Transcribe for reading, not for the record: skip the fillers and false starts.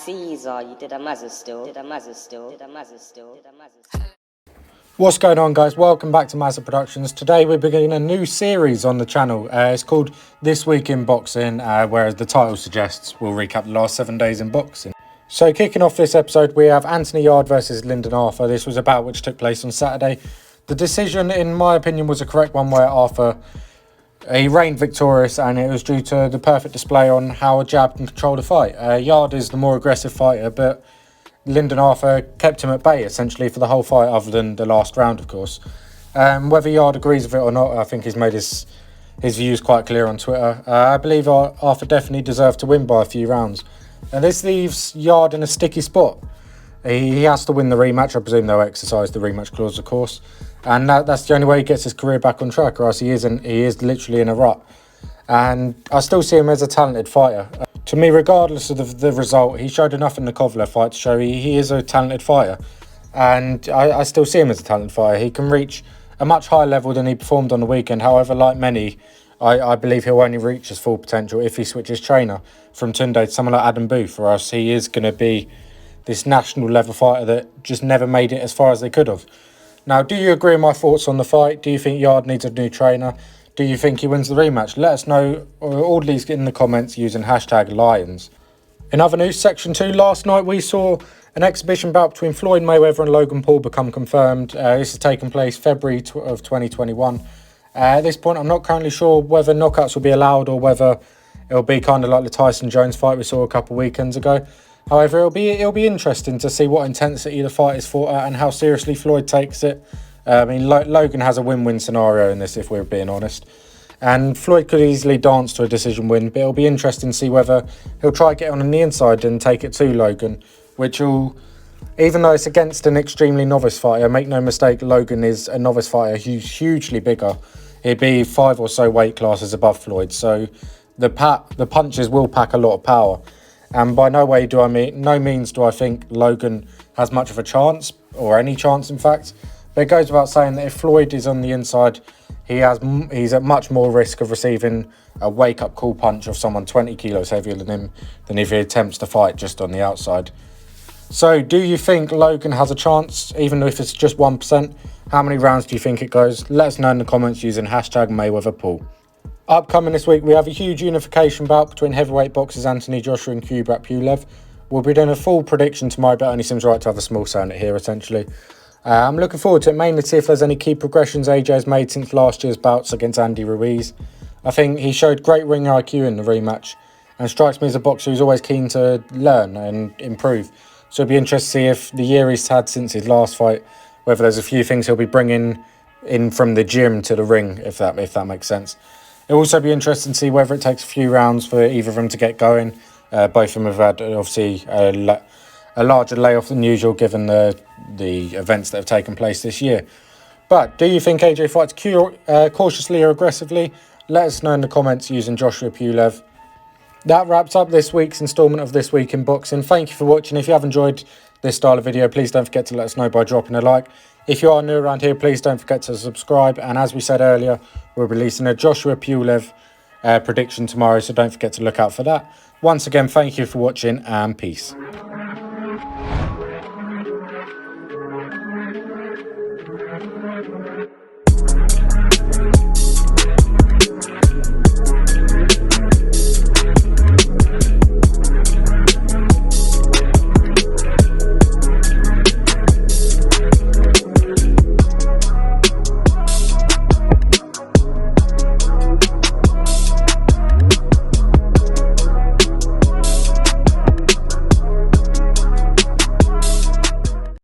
Caesar, you did a Mazza still, did a Mazza still, did a Mazza still, did a Mazza still. What's going on, guys? Welcome back to MazzaProductions. Today we're beginning a new series on the channel. It's called This Week in Boxing, whereas the title suggests we'll recap the last 7 days in boxing. So kicking off this episode, we have Anthony Yarde versus Lyndon. This was a bout which took place on Saturday. The decision, in my opinion, was a correct one, where Arthur, he reigned victorious, and it was due to the perfect display on how a jab can control the fight. Yarde is the more aggressive fighter, but Lyndon Arthur kept him at bay, essentially, for the whole fight, other than the last round, of course. Whether Yarde agrees with it or not, I think he's made his views quite clear on Twitter. I believe Arthur definitely deserved to win by a few rounds. And this leaves Yarde in a sticky spot. He has to win the rematch. I presume they'll exercise the rematch clause, of course. And that's the only way he gets his career back on track, or else he is literally in a rut. And I still see him as a talented fighter. To me, regardless of the result, he showed enough in the Kovalev fight to show he is a talented fighter. And I still see him as a talented fighter. He can reach a much higher level than he performed on the weekend. However, like many, I believe he'll only reach his full potential if he switches trainer from Tunde to someone like Adam Booth, or else he is going to be this national level fighter that just never made it as far as they could have. Now, do you agree with my thoughts on the fight? Do you think Yarde needs a new trainer? Do you think he wins the rematch? Let us know, all these in the comments using hashtag Lions. In other news, Section 2, last night we saw an exhibition bout between Floyd Mayweather and Logan Paul become confirmed. This has taken place February of 2021. At this point, I'm not currently sure whether knockouts will be allowed or whether it'll be kind of like the Tyson Jones fight we saw a couple of weekends ago. However, it'll be interesting to see what intensity the fight is fought at and how seriously Floyd takes it. I mean, Logan has a win-win scenario in this, if we're being honest. And Floyd could easily dance to a decision win, but it'll be interesting to see whether he'll try to get on the inside and take it to Logan, which will, even though it's against an extremely novice fighter, make no mistake, Logan is a novice fighter who's hugely bigger. He'd be 5 or so weight classes above Floyd, so the punches will pack a lot of power. And by no means do I think Logan has much of a chance, or any chance, in fact. But it goes without saying that if Floyd is on the inside, he's at much more risk of receiving a wake-up call punch of someone 20 kilos heavier than him than if he attempts to fight just on the outside. So, do you think Logan has a chance, even if it's just 1%? How many rounds do you think it goes? Let us know in the comments using hashtag MazzaProductions. Upcoming this week, we have a huge unification bout between heavyweight boxers Anthony Joshua and Kubrat Pulev. We'll be doing a full prediction tomorrow, but it only seems right to have a small say on it here, essentially. I'm looking forward to it, mainly to see if there's any key progressions AJ has made since last year's bouts against Andy Ruiz. I think he showed great ring IQ in the rematch and strikes me as a boxer who's always keen to learn and improve. So it'll be interesting to see if the year he's had since his last fight, whether there's a few things he'll be bringing in from the gym to the ring, if that makes sense. It'll also be interesting to see whether it takes a few rounds for either of them to get going. Both of them have had, obviously, a larger layoff than usual, given the events that have taken place this year. But do you think AJ fights cautiously or aggressively? Let us know in the comments using Joshua Pulev. That wraps up this week's instalment of This Week in Boxing. Thank you for watching. If you have enjoyed this style of video, please don't forget to let us know by dropping a like. If you are new around here, please don't forget to subscribe. And as we said earlier, we're releasing a Joshua Pulev prediction tomorrow, so don't forget to look out for that. Once again, thank you for watching, and peace.